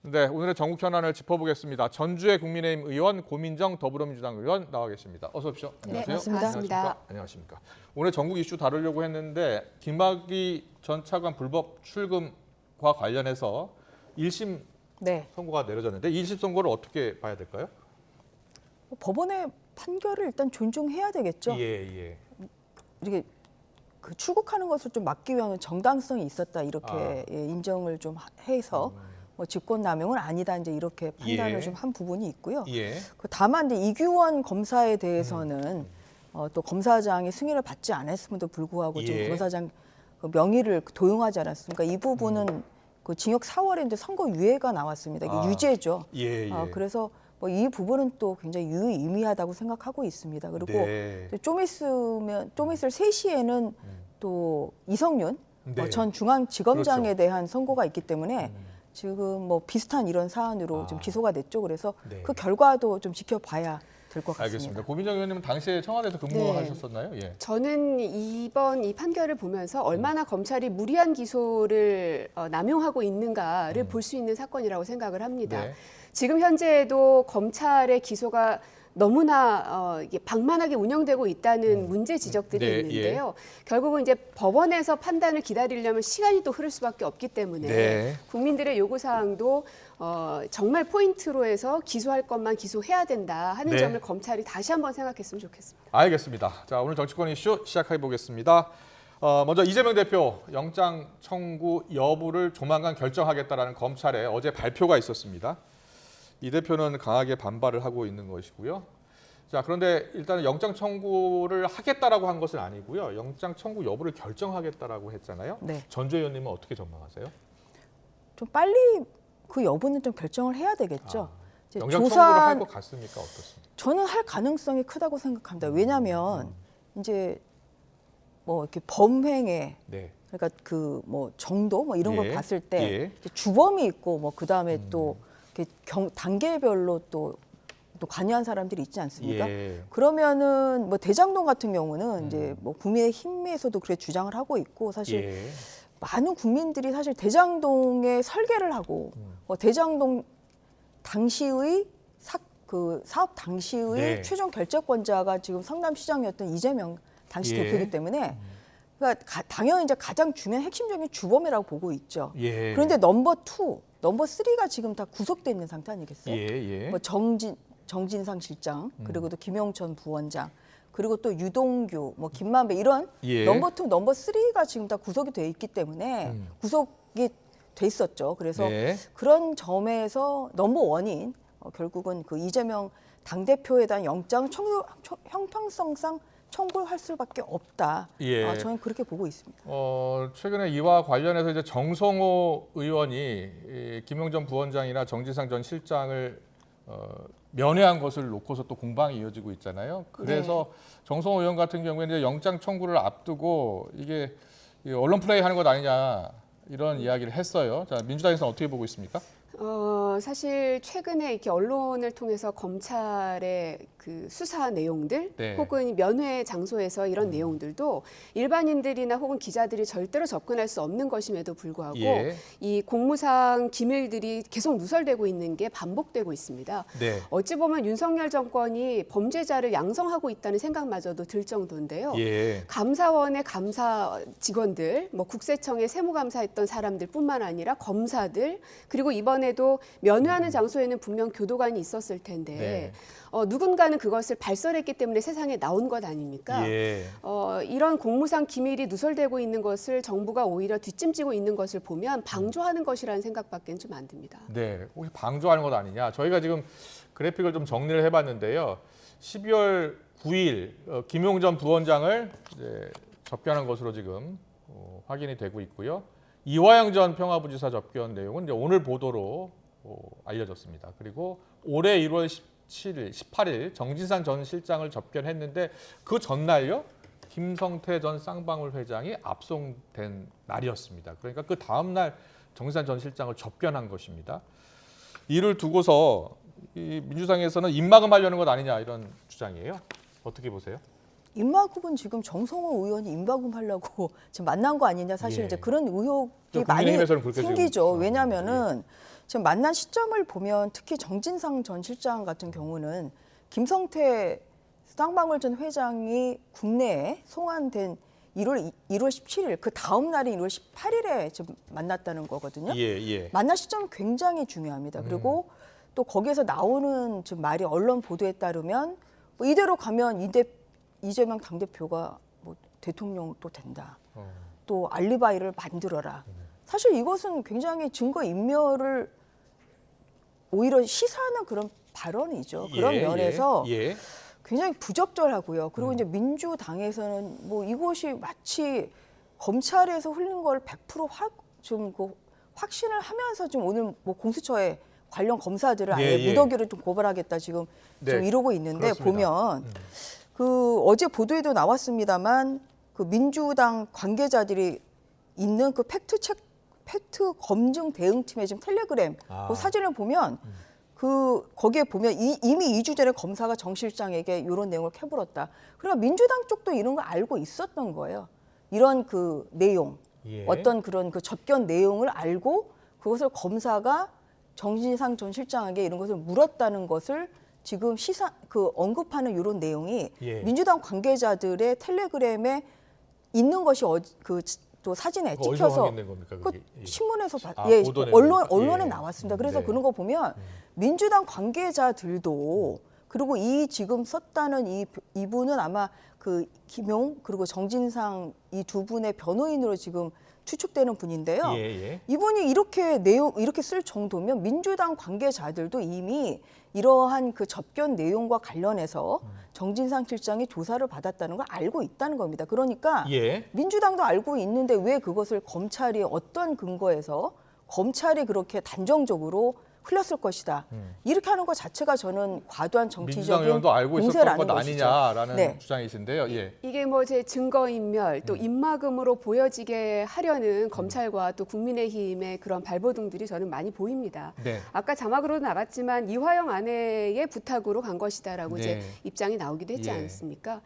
네, 오늘의 전국 현안을 짚어보겠습니다. 전주의 국민의힘 의원, 고민정 더불어민주당 의원 나와 계십니다. 어서 오십시오. 네, 안녕하세요. 반갑습니다. 안녕하십니까. 오늘 전국 이슈 다루려고 했는데 김학의 전 차관 불법 출금과 관련해서 1심 선고가 내려졌는데 1심 선고를 어떻게 봐야 될까요? 법원의 판결을 일단 존중해야 되겠죠. 예. 이렇게 그 출국하는 것을 좀 막기 위한 정당성이 있었다 이렇게 인정을 좀 해서 뭐 직권남용은 아니다 이제 이렇게 판단을 좀 한 부분이 있고요. 그 다만 이제 이규원 검사에 대해서는 또 검사장이 승인을 받지 않았음에도 불구하고 지금 검사장 그 명의를 도용하지 않았습니까? 이 부분은 그 징역 4월에 이제 선고 유예가 나왔습니다. 이게 유죄죠. 그래서 뭐 이 부분은 또 굉장히 유의미하다고 생각하고 있습니다. 그리고 좀 있을 3시에는 또 이성윤 전 중앙지검장에 대한 선고가 있기 때문에 지금 뭐 비슷한 이런 사안으로 좀 기소가 됐죠. 그래서 그 결과도 좀 지켜봐야 될 것 같습니다. 알겠습니다. 고민정 의원님은 당시에 청와대에서 근무하셨었나요? 저는 이번 이 판결을 보면서 얼마나 검찰이 무리한 기소를 남용하고 있는가를 볼 수 있는 사건이라고 생각을 합니다. 지금 현재에도 검찰의 기소가 너무나 이게 방만하게 운영되고 있다는 문제 지적들이 있는데요. 결국은 이제 법원에서 판단을 기다리려면 시간이 또 흐를 수밖에 없기 때문에 국민들의 요구 사항도 정말 포인트로 해서 기소할 것만 기소해야 된다 하는 점을 검찰이 다시 한번 생각했으면 좋겠습니다. 알겠습니다. 자, 오늘 정치권 이슈 시작해 보겠습니다. 먼저 이재명 대표 영장 청구 여부를 조만간 결정하겠다라는 검찰의 어제 발표가 있었습니다. 이 대표는 강하게 반발을 하고 있는 것이고요. 자, 그런데 일단 영장 청구를 하겠다라고 한 것은 아니고요. 영장 청구 여부를 결정하겠다라고 했잖아요. 전주 의원님은 어떻게 전망하세요? 좀 빨리 그 여부는 좀 결정을 해야 되겠죠. 영장 청구를 할 것 같습니까? 어떻습니까? 저는 할 가능성이 크다고 생각합니다. 왜냐하면 이제 뭐 이렇게 범행에 그러니까 그 뭐 정도 뭐 이런 걸 봤을 때 주범이 있고 뭐 그 다음에 또 단계별로 또 관여한 사람들이 있지 않습니까? 그러면은 뭐 대장동 같은 경우는 이제 뭐 국민의힘에서도 그렇게 주장을 하고 있고 사실 많은 국민들이 사실 대장동에 설계를 하고 대장동 당시의 사업 당시의 최종 결재권자가 지금 성남시장이었던 이재명 당시 대표이기 때문에 그러니까 당연히 이제 가장 중요한 핵심적인 주범이라고 보고 있죠. 그런데 넘버 3가 지금 다 구속돼 있는 상태 아니겠어요? 뭐 정진상 실장, 그리고 또 김영천 부원장, 그리고 또 유동규, 뭐 김만배 이런 넘버 2, 넘버 3가 지금 다 구속이 돼 있기 때문에 구속이 돼 있었죠. 그래서 그런 점에서 넘버 1인 결국은 그 이재명 당대표에 대한 영장 형평성상 청구할 수밖에 없다. 저는 그렇게 보고 있습니다. 최근에 이와 관련해서 이제 정성호 의원이 김영전 부원장이나 정진상 전 실장을 면회한 것을 놓고서 또 공방이 이어지고 있잖아요. 그래서 정성호 의원 같은 경우에 이제 영장 청구를 앞두고 이게 언론 플레이하는 것 아니냐 이런 이야기를 했어요. 자, 민주당에서는 어떻게 보고 있습니까? 사실 최근에 이렇게 언론을 통해서 검찰의 그 수사 내용들 혹은 면회 장소에서 이런 내용들도 일반인들이나 혹은 기자들이 절대로 접근할 수 없는 것임에도 불구하고 이 공무상 기밀들이 계속 누설되고 있는 게 반복되고 있습니다. 어찌 보면 윤석열 정권이 범죄자를 양성하고 있다는 생각마저도 들 정도인데요. 감사원의 감사 직원들, 뭐 국세청의 세무감사했던 사람들뿐만 아니라 검사들 그리고 이번에도 면회하는 장소에는 분명 교도관이 있었을 텐데 누군가는 그것을 발설했기 때문에 세상에 나온 것 아닙니까? 이런 공무상 기밀이 누설되고 있는 것을 정부가 오히려 뒷짐지고 있는 것을 보면 방조하는 것이라는 생각밖에 좀 안 듭니다. 혹시 방조하는 것 아니냐? 저희가 지금 그래픽을 좀 정리를 해봤는데요. 12월 9일 김용전 부원장을 이제 접견한 것으로 지금 확인이 되고 있고요. 이화영 전 평화부지사 접견 내용은 이제 오늘 보도로 알려졌습니다. 그리고 올해 1월 17일, 18일 정진상 전 실장을 접견했는데 그 전날요 김성태 전 쌍방울 회장이 압송된 날이었습니다. 그러니까 그 다음 날 정진상 전 실장을 접견한 것입니다. 이를 두고서 이 민주당에서는 입막음하려는 것 아니냐 이런 주장이에요. 어떻게 보세요? 입막음은 지금 정성호 의원이 입막음하려고 지금 만난 거 아니냐 사실 이제 그런 의혹이 많이 생기죠. 왜냐하면은 지금 만난 시점을 보면 특히 정진상 전 실장 같은 경우는 김성태 쌍방울 전 회장이 국내에 송환된 1월 17일 그 다음 날인 1월 18일에 지금 만났다는 거거든요. 만난 시점은 굉장히 중요합니다. 그리고 또 거기에서 나오는 지금 말이 언론 보도에 따르면 뭐 이대로 가면 이재명 당대표가 뭐 대통령도 된다. 또 알리바이를 만들어라. 사실 이것은 굉장히 증거 인멸을 오히려 시사하는 그런 발언이죠. 그런 면에서 굉장히 부적절하고요. 그리고 이제 민주당에서는 뭐 이것이 마치 검찰에서 흘린 걸 100% 좀 확신을 하면서 지금 오늘 뭐 공수처에 관련 검사들을 아예 무더기로 좀 고발하겠다 지금 좀 이러고 있는데 그렇습니다. 보면 그 어제 보도에도 나왔습니다만 그 민주당 관계자들이 있는 그 팩트 검증 대응팀의 지금 텔레그램 그 사진을 보면 그 거기에 보면 이미 2주 전에 검사가 정 실장에게 이런 내용을 캐물었다. 그러니까 민주당 쪽도 이런 걸 알고 있었던 거예요. 이런 그 내용, 어떤 그런 그 접견 내용을 알고 그것을 검사가 정진상 전 실장에게 이런 것을 물었다는 것을 지금 언급하는 이런 내용이 민주당 관계자들의 텔레그램에 있는 것이 또 사진에 찍혀서 그 신문에서 언론에 나왔습니다. 그래서 그런 거 보면 민주당 관계자들도 그리고 이 지금 썼다는 이분은 아마 그 김용 그리고 정진상 이 두 분의 변호인으로 지금 추측되는 분인데요. 이분이 이렇게 쓸 정도면 민주당 관계자들도 이미 이러한 그 접견 내용과 관련해서 정진상 실장이 조사를 받았다는 걸 알고 있다는 겁니다. 그러니까 민주당도 알고 있는데 왜 그것을 검찰이 어떤 근거에서 검찰이 그렇게 단정적으로 흘렸을 것이다. 이렇게 하는 것 자체가 저는 과도한 정치적인 민주당 의원도 알고 있었던 것 것이죠. 아니냐라는 주장이신데요. 이게 뭐 제 증거인멸 또 입막음으로 보여지게 하려는 검찰과 또 국민의힘의 그런 발버둥들이 저는 많이 보입니다. 아까 자막으로 나갔지만 이화영 아내의 부탁으로 간 것이다라고 제 입장이 나오기도 했지 않습니까?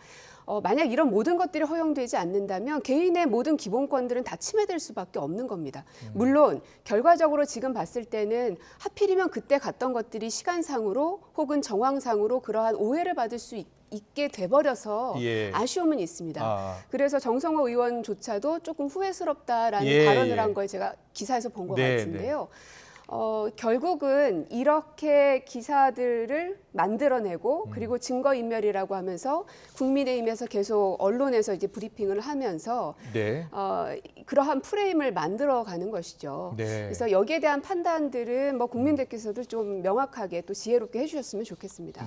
만약 이런 모든 것들이 허용되지 않는다면 개인의 모든 기본권들은 다 침해될 수밖에 없는 겁니다. 물론 결과적으로 지금 봤을 때는 하필이면 그때 갔던 것들이 시간상으로 혹은 정황상으로 그러한 오해를 받을 수 있게 돼버려서 아쉬움은 있습니다. 그래서 정성호 의원조차도 조금 후회스럽다라는 발언을 한 걸 제가 기사에서 본 것 같은데요. 결국은 이렇게 기사들을 만들어내고 그리고 증거인멸이라고 하면서 국민의힘에서 계속 언론에서 이제 브리핑을 하면서 그러한 프레임을 만들어가는 것이죠. 그래서 여기에 대한 판단들은 뭐 국민들께서도 좀 명확하게 또 지혜롭게 해주셨으면 좋겠습니다.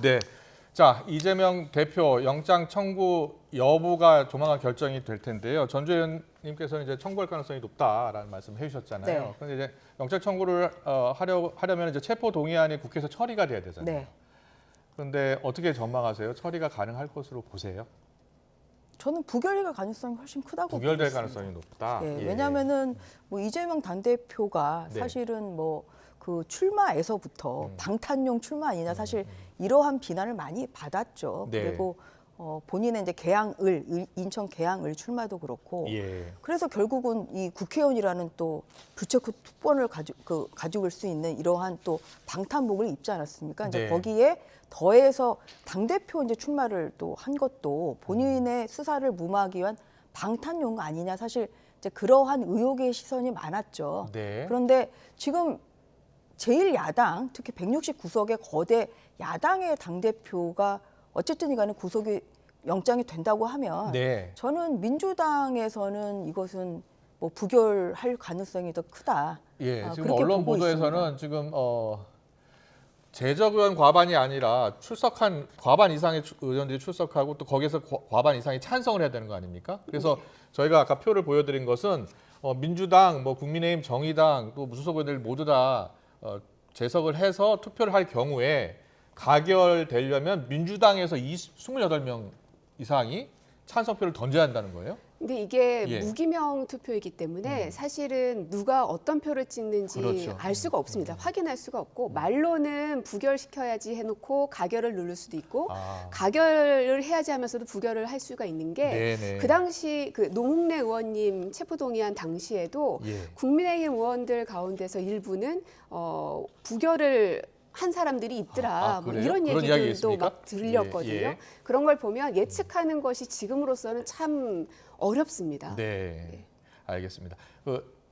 자, 이재명 대표 영장 청구 여부가 조만간 결정이 될 텐데요. 전주의원님께서는 이제 청구할 가능성이 높다라는 말씀 해주셨잖아요. 그런데 이제 영장 청구를 하려면 이제 체포 동의안이 국회에서 처리가 돼야 되잖아요. 그런데 어떻게 전망하세요? 처리가 가능할 것으로 보세요? 저는 부결될 가능성이 훨씬 크다고 보고 부결될 있습니다. 가능성이 높다. 왜냐하면은 뭐 이재명 당대표가 사실은 뭐 그 출마에서부터 방탄용 출마 아니냐 사실 이러한 비난을 많이 받았죠. 그리고 본인의 이제 인천 계양을 출마도 그렇고 그래서 결국은 이 국회의원이라는 또 부채코 특권을 가지고 수 있는 이러한 또 방탄복을 입지 않았습니까? 이제 거기에 더해서 당대표 이제 출마를 또 한 것도 본인의 수사를 무마하기 위한 방탄용 아니냐 사실 이제 그러한 의혹의 시선이 많았죠. 그런데 지금 제1야당 특히 169석의 거대 야당의 당대표가 어쨌든 간에 구속이 영장이 된다고 하면 저는 민주당에서는 이것은 뭐 부결할 가능성이 더 크다. 지금 언론 보도에서는 지금 재적 의원 과반이 아니라 과반 이상의 의원들이 출석하고 또 거기서 과반 이상이 찬성을 해야 되는 거 아닙니까? 그래서 저희가 아까 표를 보여드린 것은 민주당, 뭐 국민의힘, 정의당 또 무소속 의원들 모두 다 재석을 해서 투표를 할 경우에 가결되려면 민주당에서 28명 이상이 찬성표를 던져야 한다는 거예요. 근데 이게 예. 무기명 투표이기 때문에 사실은 누가 어떤 표를 찍는지 그렇죠. 알 수가 없습니다. 확인할 수가 없고 말로는 부결시켜야지 해놓고 가결을 누를 수도 있고 가결을 해야지 하면서도 부결을 할 수가 있는 게 그 당시 그 노웅래 의원님 체포동의안 당시에도 국민의힘 의원들 가운데서 일부는 부결을 한 사람들이 있더라. 뭐 이런 얘기들도 막 들렸거든요. 그런 걸 보면 예측하는 것이 지금으로서는 참 어렵습니다. 네, 알겠습니다.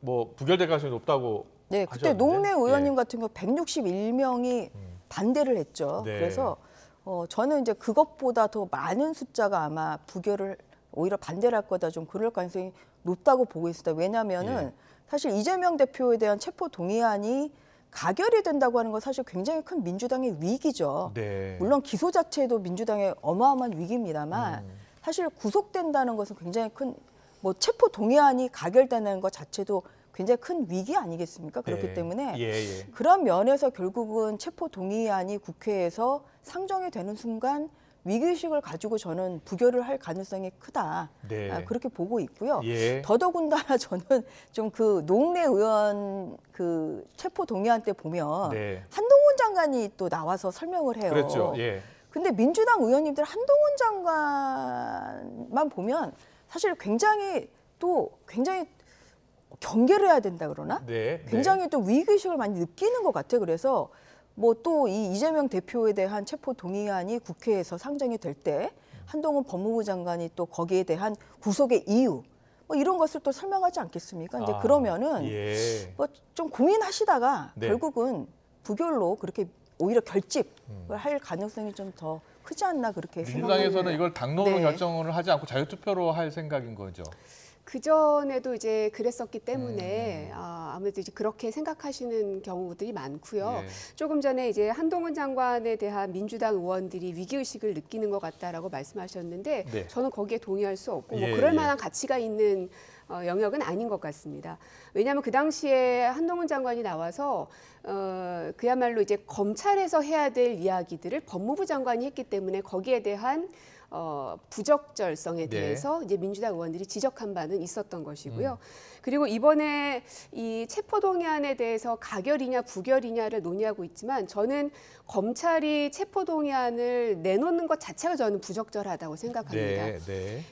뭐 부결될 가능성이 높다고 네, 그때 하셨는데. 노웅래 의원님 같은 경우 161명이 반대를 했죠. 네. 그래서 저는 이제 그것보다 더 많은 숫자가 아마 부결을 오히려 반대를 할 거다, 좀 그럴 가능성이 높다고 보고 있습니다. 왜냐하면은 사실 이재명 대표에 대한 체포 동의안이 가결이 된다고 하는 건 사실 굉장히 큰 민주당의 위기죠. 네. 물론 기소 자체도 민주당의 어마어마한 위기입니다만 사실 구속된다는 것은 굉장히 큰, 뭐 체포 동의안이 가결되는 것 자체도 굉장히 큰 위기 아니겠습니까? 그렇기 때문에 그런 면에서 결국은 체포 동의안이 국회에서 상정이 되는 순간 위기의식을 가지고 저는 부결을 할 가능성이 크다. 그렇게 보고 있고요. 더더군다나 저는 좀 그 노웅래 의원 그 체포 동의안 때 보면 한동훈 장관이 또 나와서 설명을 해요. 그렇죠. 근데 민주당 의원님들 한동훈 장관만 보면 사실 굉장히 경계를 해야 된다 그러나? 굉장히 또 위기의식을 많이 느끼는 것 같아요. 그래서 뭐 또 이 이재명 대표에 대한 체포 동의안이 국회에서 상정이 될 때 한동훈 법무부 장관이 또 거기에 대한 구속의 이유 뭐 이런 것을 또 설명하지 않겠습니까? 이제 그러면은 뭐 좀 고민하시다가 결국은 부결로 그렇게 오히려 결집을 할 가능성이 좀 더 크지 않나 그렇게 생각합니다. 민주당에서는 이걸 당론으로 결정을 하지 않고 자유투표로 할 생각인 거죠. 그 전에도 이제 그랬었기 때문에 아무래도 이제 그렇게 생각하시는 경우들이 많고요. 조금 전에 이제 한동훈 장관에 대한 민주당 의원들이 위기의식을 느끼는 것 같다라고 말씀하셨는데 저는 거기에 동의할 수 없고 뭐 그럴 만한 가치가 있는 영역은 아닌 것 같습니다. 왜냐하면 그 당시에 한동훈 장관이 나와서 그야말로 이제 검찰에서 해야 될 이야기들을 법무부 장관이 했기 때문에 거기에 대한 부적절성에 대해서 이제 민주당 의원들이 지적한 바는 있었던 것이고요. 그리고 이번에 이 체포동의안에 대해서 가결이냐 부결이냐를 논의하고 있지만 저는 검찰이 체포동의안을 내놓는 것 자체가 저는 부적절하다고 생각합니다.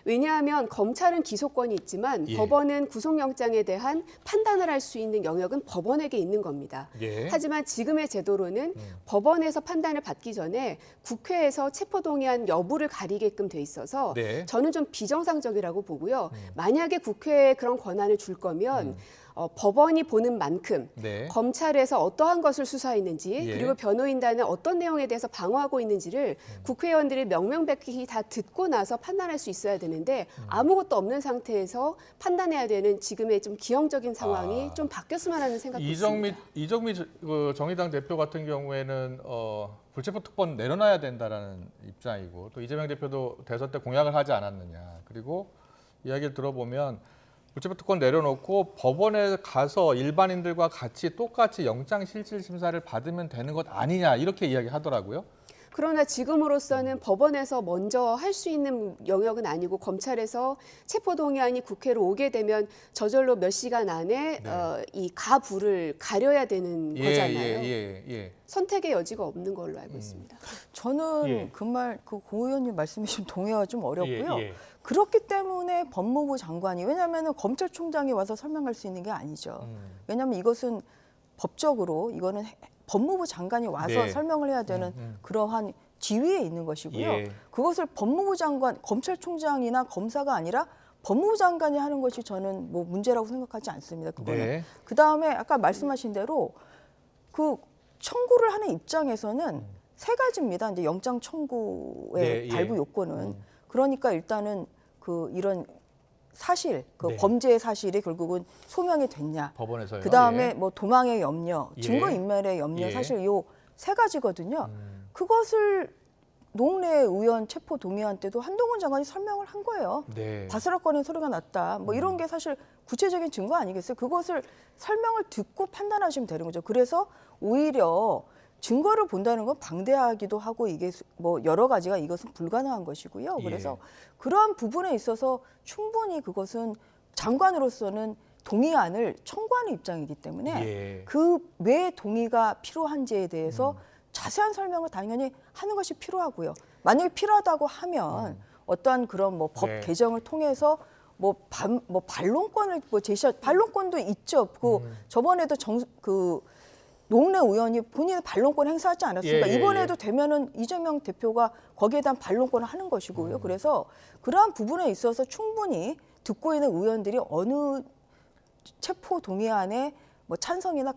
왜냐하면 검찰은 기소권이 있지만 법원은 구속영장에 대한 판단을 할 수 있는 영역은 법원에게 있는 겁니다. 하지만 지금의 제도로는 법원에서 판단을 받기 전에 국회에서 체포동의안 여부를 가리게끔 돼 있어서 저는 좀 비정상적이라고 보고요. 만약에 국회에 그런 권한을 줄 거면 법원이 보는 만큼 검찰에서 어떠한 것을 수사했는지 그리고 변호인단은 어떤 내용에 대해서 방어하고 있는지를 국회의원들이 명명백히 다 듣고 나서 판단할 수 있어야 되는데 아무것도 없는 상태에서 판단해야 되는 지금의 좀 기형적인 상황이 좀 바뀌었으면 하는 생각도 있습니다. 이정미 정의당 대표 같은 경우에는 불체포 특권 내려놔야 된다라는 입장이고 또 이재명 대표도 대선 때 공약을 하지 않았느냐. 그리고 이야기를 들어보면 불체포 특권 내려놓고 법원에 가서 일반인들과 같이 똑같이 영장실질심사를 받으면 되는 것 아니냐 이렇게 이야기하더라고요. 그러나 지금으로서는 법원에서 먼저 할 수 있는 영역은 아니고 검찰에서 체포동의안이 국회로 오게 되면 저절로 몇 시간 안에 이 가부를 가려야 되는 거잖아요. 선택의 여지가 없는 걸로 알고 있습니다. 저는 그 고 의원님 말씀에 좀 동의가 좀 어렵고요. 그렇기 때문에 법무부 장관이, 왜냐하면 검찰총장이 와서 설명할 수 있는 게 아니죠. 왜냐하면 이것은 법적으로 이거는 법무부 장관이 와서 설명을 해야 되는 그러한 지위에 있는 것이고요. 그것을 법무부 장관, 검찰총장이나 검사가 아니라 법무부 장관이 하는 것이 저는 뭐 문제라고 생각하지 않습니다. 그거는. 그다음에 아까 말씀하신 대로 그 청구를 하는 입장에서는 세 가지입니다. 이제 영장 청구의 발부 요건은. 그러니까 일단은 이런 사실, 범죄의 사실이 결국은 소명이 됐냐. 법원에서요. 그다음에 뭐 도망의 염려, 증거인멸의 염려, 사실 요 세 가지거든요. 그것을 노웅래 의원 체포 동의안 때도 한동훈 장관이 설명을 한 거예요. 바스락거리는 소리가 났다. 뭐 이런 게 사실 구체적인 증거 아니겠어요? 그것을 설명을 듣고 판단하시면 되는 거죠. 그래서 오히려 증거를 본다는 건 방대하기도 하고 이게 뭐 여러 가지가 이것은 불가능한 것이고요. 그래서 그러한 부분에 있어서 충분히 그것은 장관으로서는 동의안을 청구하는 입장이기 때문에 그 왜 동의가 필요한지에 대해서 자세한 설명을 당연히 하는 것이 필요하고요. 만약에 필요하다고 하면 어떠한 그런 뭐 법 개정을 통해서 뭐 반론권을 뭐 반론권도 있죠. 저번에도 노웅래 의원이 본인의 반론권 행사하지 않았습니까? 이번에도 되면은 이재명 대표가 거기에 대한 반론권을 하는 것이고요. 그래서 그러한 부분에 있어서 충분히 듣고 있는 의원들이 어느 체포 동의안의 뭐 찬성이나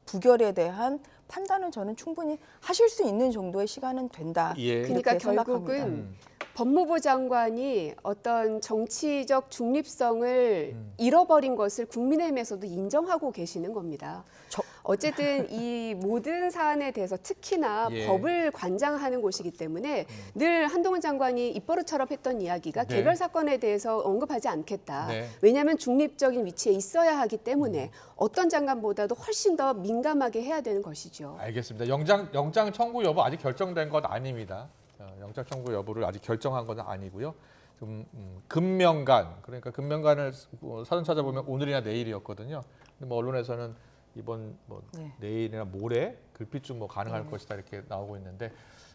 부결에 대한 판단은 저는 충분히 하실 수 있는 정도의 시간은 된다. 그러니까 결국은 법무부 장관이 어떤 정치적 중립성을 잃어버린 것을 국민의힘에서도 인정하고 계시는 겁니다. 어쨌든 이 모든 사안에 대해서 특히나 법을 관장하는 곳이기 때문에 늘 한동훈 장관이 입버릇처럼 했던 이야기가 개별 사건에 대해서 언급하지 않겠다. 왜냐하면 중립적인 위치에 있어야 하기 때문에 어떤 장관보다도 훨씬 더 민감하게 해야 되는 것이죠. 알겠습니다. 영장 청구 여부 아직 결정된 것 아닙니다. 영장 청구 여부를 아직 결정한 건 아니고요. 좀 금명간, 그러니까 금명간을 사전 찾아보면 오늘이나 내일이었거든요. 근데 뭐 언론에서는 이번 내일이나 모레 글피쯤 뭐 가능할 것이다 이렇게 나오고 있는데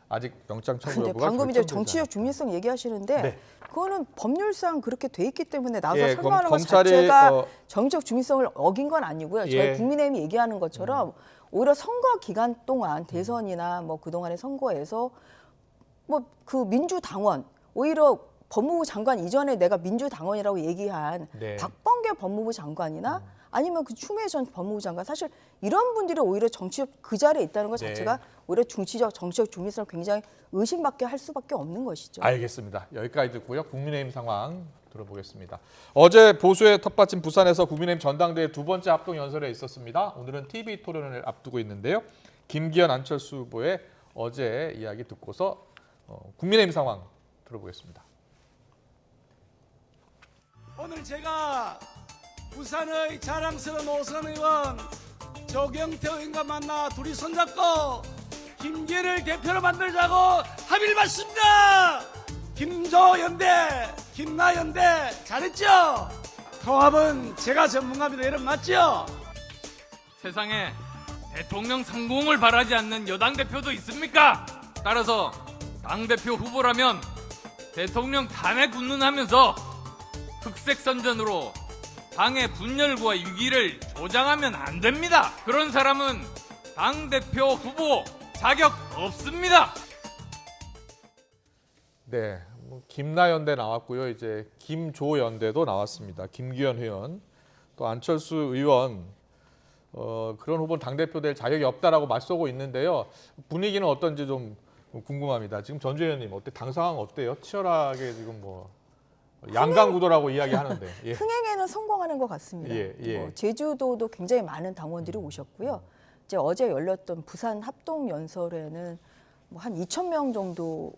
아직 영장 청구 여부가 방금 이제 정치적 중립성 얘기하시는데 그거는 법률상 그렇게 돼 있기 때문에 나와서 설명하는 것 자체가 정치적 중립성을 어긴 건 아니고요. 저희 국민의힘이 얘기하는 것처럼 오히려 선거 기간 동안 대선이나 뭐 그동안의 선거에서 뭐 그 민주당원 오히려 법무부 장관 이전에 내가 민주당원이라고 얘기한 박범계 법무부 장관이나 아니면 그 추미애 전 법무부 장관 사실 이런 분들이 오히려 정치적 그 자리에 있다는 것 자체가 오히려 정치적 중립성을 굉장히 의심받게 할 수밖에 없는 것이죠. 알겠습니다. 여기까지 듣고요. 국민의힘 상황 들어보겠습니다. 어제 보수의 텃밭인 부산에서 국민의힘 전당대회 두 번째 합동 연설에 있었습니다. 오늘은 TV 토론을 앞두고 있는데요. 김기현, 안철수 후보의 어제 이야기 듣고서 국민의힘 상황 들어보겠습니다. 오늘 제가 부산의 자랑스러운 오선 의원 조경태 의원과 만나 둘이 손잡고 김기현을 대표로 만들자고 합의를 봤습니다. 김조연대, 김나연대 잘했죠? 통합은 제가 전문가입니다. 여러분 맞죠? 세상에 대통령 성공을 바라지 않는 여당 대표도 있습니까? 따라서 당대표 후보라면 대통령 탄핵 운운하면서 흑색 선전으로 당의 분열과 위기를 조장하면 안 됩니다. 그런 사람은 당대표 후보 자격 없습니다. 네, 김나연대 나왔고요. 이제 김조연대도 나왔습니다. 김기현 의원, 또 안철수 의원 그런 후보는 당대표 될 자격이 없다라고 맞서고 있는데요. 분위기는 어떤지 좀 궁금합니다. 지금 전주 의원님 어때? 당 상황 어때요? 치열하게 지금 뭐 양강구도라고 이야기하는데 흥행에는 성공하는 것 같습니다. 뭐 제주도도 굉장히 많은 당원들이 오셨고요. 이제 어제 열렸던 부산 합동 연설에는 뭐 한 2,000명 정도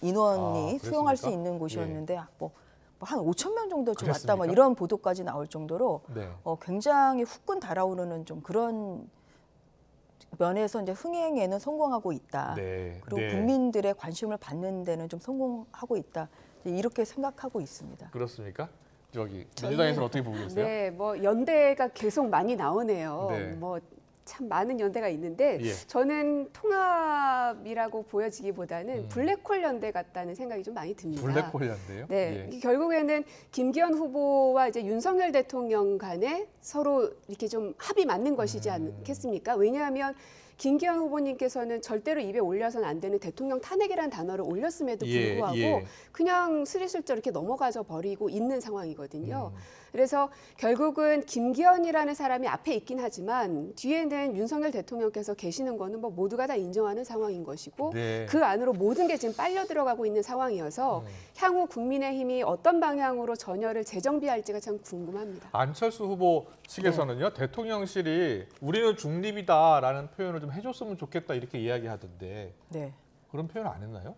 인원이 수용할 수 있는 곳이었는데 뭐 한 5,000명 정도 좀 왔다 뭐 이런 보도까지 나올 정도로 굉장히 후끈 달아오르는 좀 그런 면에서 이제 흥행에는 성공하고 있다. 그리고 국민들의 관심을 받는 데는 좀 성공하고 있다. 이렇게 생각하고 있습니다. 그렇습니까? 저기 민주당에서는 어떻게 보고 계세요? 네, 뭐 연대가 계속 많이 나오네요. 뭐 참 많은 연대가 있는데 저는 통합이라고 보여지기보다는 블랙홀 연대 같다는 생각이 좀 많이 듭니다. 블랙홀 연대요? 네, 결국에는 김기현 후보와 이제 윤석열 대통령 간에 서로 이렇게 좀 합이 맞는 것이지 않겠습니까? 왜냐하면 김기현 후보님께서는 절대로 입에 올려서는 안 되는 대통령 탄핵이라는 단어를 올렸음에도 불구하고 그냥 스리슬쩍 이렇게 넘어가져 버리고 있는 상황이거든요. 그래서 결국은 김기현이라는 사람이 앞에 있긴 하지만 뒤에는 윤석열 대통령께서 계시는 거는 뭐 모두가 다 인정하는 상황인 것이고 그 안으로 모든 게 지금 빨려 들어가고 있는 상황이어서 향후 국민의힘이 어떤 방향으로 전열을 재정비할지가 참 궁금합니다. 안철수 후보 측에서는요. 대통령실이 우리는 중립이다라는 표현을 좀 해줬으면 좋겠다 이렇게 이야기하던데 그런 표현 안 했나요?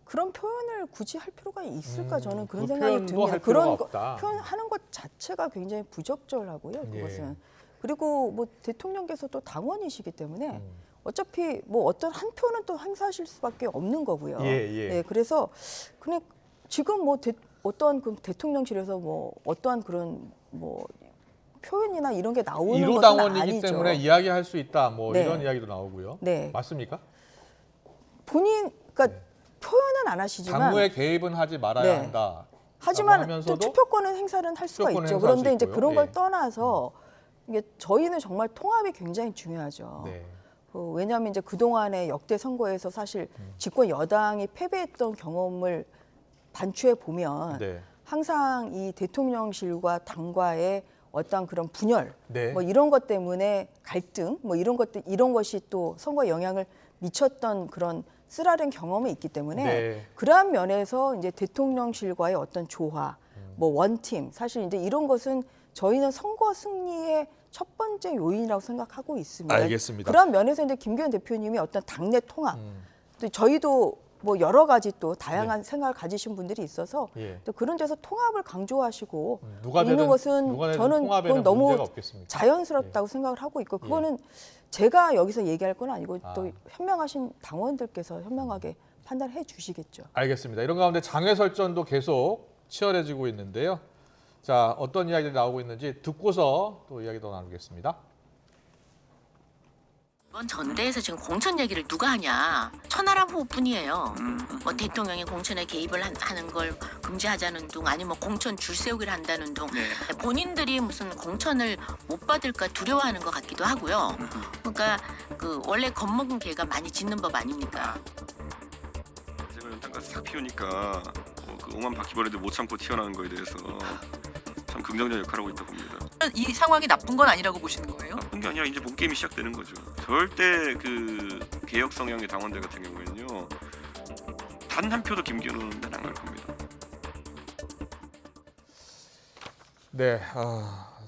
그런 표현을 굳이 할 필요가 있을까 저는 그런 생각이 듭니다. 그런 표현하는 것 자체가 굉장히 부적절하고요. 그것은 그리고 뭐 대통령께서 또 당원이시기 때문에 어차피 뭐 어떤 한 표는 또 행사하실 수밖에 없는 거고요. 예. 그래서 그냥 지금 뭐 어떠한 그 대통령실에서 뭐 어떠한 그런 뭐 표현이나 이런 게 나오는 것은 당원이기 아니죠. 때문에 이야기할 수 있다. 뭐 네. 이런 이야기도 나오고요. 네. 맞습니까? 본인 그러니까 표현은 안 하시지만 당무에 개입은 하지 말아야 네. 한다. 하지만 하면서도 또 투표권은 행사를 할 수가 투표권은 있죠. 행사할 그런데 수 이제 있고요. 그런 걸 예. 떠나서 이게 저희는 정말 통합이 굉장히 중요하죠. 네. 왜냐하면 이제 그동안의 역대 선거에서 사실 집권 여당이 패배했던 경험을 반추해 보면 네. 항상 이 대통령실과 당과의 어떤 그런 분열, 네. 뭐 이런 것 때문에 갈등, 뭐 이런 것이 또 선거에 영향을 미쳤던 그런 쓰라린 경험이 있기 때문에 네. 그러한 면에서 이제 대통령실과의 어떤 조화, 뭐 원팀, 사실 이제 이런 것은 저희는 선거 승리의 첫 번째 요인이라고 생각하고 있습니다. 알겠습니다. 그런 면에서 이제 김기현 대표님이 어떤 당내 통합, 또 저희도 뭐 여러 가지 또 다양한 생각을 가지신 분들이 있어서 예. 또 그런 데서 통합을 강조하시고 누가 있는 되든 것은 저는 통합에는 그건 너무 문제가 없겠습니까? 자연스럽다고 생각을 하고 있고 그거는 제가 여기서 얘기할 건 아니고 아. 또 현명하신 당원들께서 현명하게 판단해 주시겠죠. 알겠습니다. 이런 가운데 장외 설전도 계속 치열해지고 있는데요. 자, 어떤 이야기들이 나오고 있는지 듣고서 또 이야기 더 나누겠습니다. 이번 전대에서 지금 공천 얘기를 누가 하냐. 천하람 후보뿐이에요. 뭐 대통령이 공천에 개입을 하는 걸 금지하자는 둥 아니면 뭐 공천 줄 세우기를 한다는 둥 본인들이 무슨 공천을 못 받을까 두려워하는 것 같기도 하고요. 그러니까 그 원래 겁먹은 개가 많이 짖는 법 아닙니까? 제가 연탄가스 싹 피우니까 그 오만 바퀴벌레들 못 참고 튀어나오는 거에 대해서 참 긍정적 역할을 하고 있다고 봅니다. 이 상황이 나쁜 건 아니라고 보시는 거예요? 나쁜 게 아니라 이제 본 게임이 시작되는 거죠. 절대 그 개혁 성향의 당원들 같은 경우에는요, 단 한 표도 김기현은 안 갈 겁니다. 네,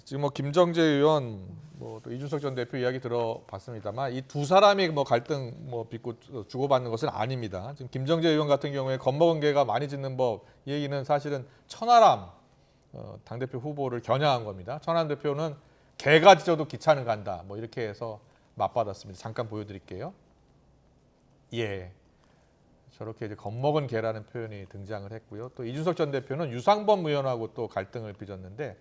지금 뭐 김정재 의원, 뭐 또 이준석 전 대표 이야기 들어봤습니다만 이 두 사람이 뭐 갈등 뭐 빚고 주고받는 것은 아닙니다. 지금 김정재 의원 같은 경우에 겁먹은 개가 많이 짖는 법, 이 얘기는 사실은 천하람 당대표 후보를 겨냥한 겁니다. 천하람 대표는 개가 짖어도 기차는 간다. 뭐 이렇게 해서 맞받았습니다. 잠깐 보여드릴게요. 예. 저렇게 이제 겁먹은 개라는 표현이 등장을 했고요. 또 이준석 전 대표는 유상범 의원하고 또 갈등을 빚었는데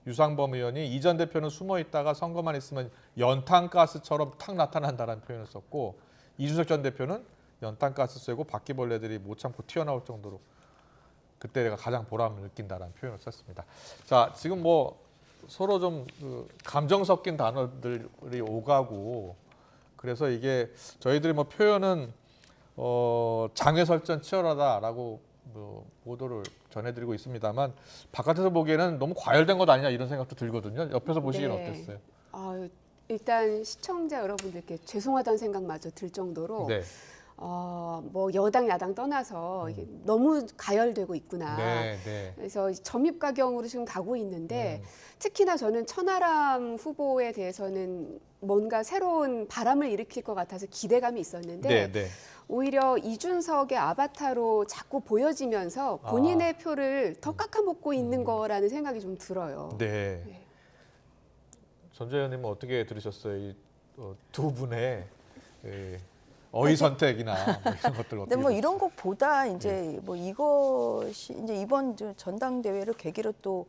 유상범 의원이 이 전 대표는 숨어 있다가 선거만 있으면 연탄가스처럼 탁 나타난다는 표현을 썼고 이준석 전 대표는 연탄가스 쐬고 바퀴벌레들이 못 참고 튀어나올 정도로 그때 내가 가장 보람을 느낀다라는 표현을 썼습니다. 자, 지금 뭐 서로 좀 감정 섞인 단어들이 오가고 그래서 이게 저희들이 뭐 표현은 장외설전 치열하다라고 뭐 보도를 전해드리고 있습니다만 바깥에서 보기에는 너무 과열된 것 아니냐 이런 생각도 들거든요. 옆에서 보시기엔 네. 어땠어요? 일단 시청자 여러분들께 죄송하다는 생각마저 들 정도로 네. 뭐 여당 야당 떠나서 이게 너무 가열되고 있구나. 네. 그래서 점입가경으로 지금 가고 있는데 특히나 저는 천하람 후보에 대해서는 뭔가 새로운 바람을 일으킬 것 같아서 기대감이 있었는데 네. 오히려 이준석의 아바타로 자꾸 보여지면서 본인의 표를 더 깎아먹고 있는 거라는 생각이 좀 들어요. 네. 네. 전재 의원님은 어떻게 들으셨어요? 이 두 분의 어휘 선택이나 뭐 이런 것들 어떻게? 근데 뭐 이런 보셨어요? 것보다 이제 뭐 이것이 이제 이번 전당대회를 계기로 또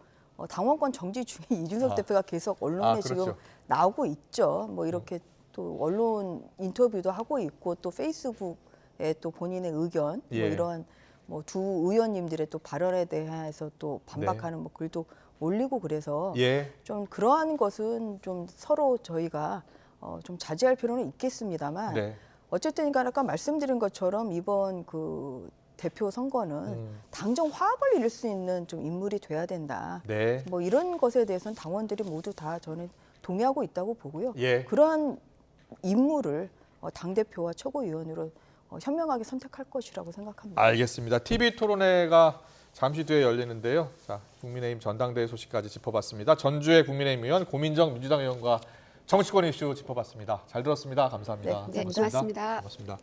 당원권 정지 중에 이준석 대표가 계속 언론에 그렇죠. 지금 나오고 있죠. 뭐 이렇게 또 언론 인터뷰도 하고 있고 또 페이스북에 또 본인의 의견 예. 뭐 이러한 뭐 두 의원님들의 또 발언에 대해서 또 반박하는 뭐 글도 올리고 그래서 예. 좀 그러한 것은 좀 서로 저희가 좀 자제할 필요는 있겠습니다만 네. 어쨌든 간에 아까 말씀드린 것처럼 이번 그 대표 선거는 당정 화합을 이룰 수 있는 좀 인물이 돼야 된다. 네. 뭐 이런 것에 대해서는 당원들이 모두 다 저는 동의하고 있다고 보고요. 예. 그러한 인물을 당대표와 최고위원으로 현명하게 선택할 것이라고 생각합니다. 알겠습니다. TV 토론회가 잠시 뒤에 열리는데요. 자, 국민의힘 전당대회 소식까지 짚어봤습니다. 전주의 국민의힘 의원, 고민정 민주당 의원과 정치권 이슈 짚어봤습니다. 잘 들었습니다. 감사합니다. 네, 고맙습니다. 고맙습니다.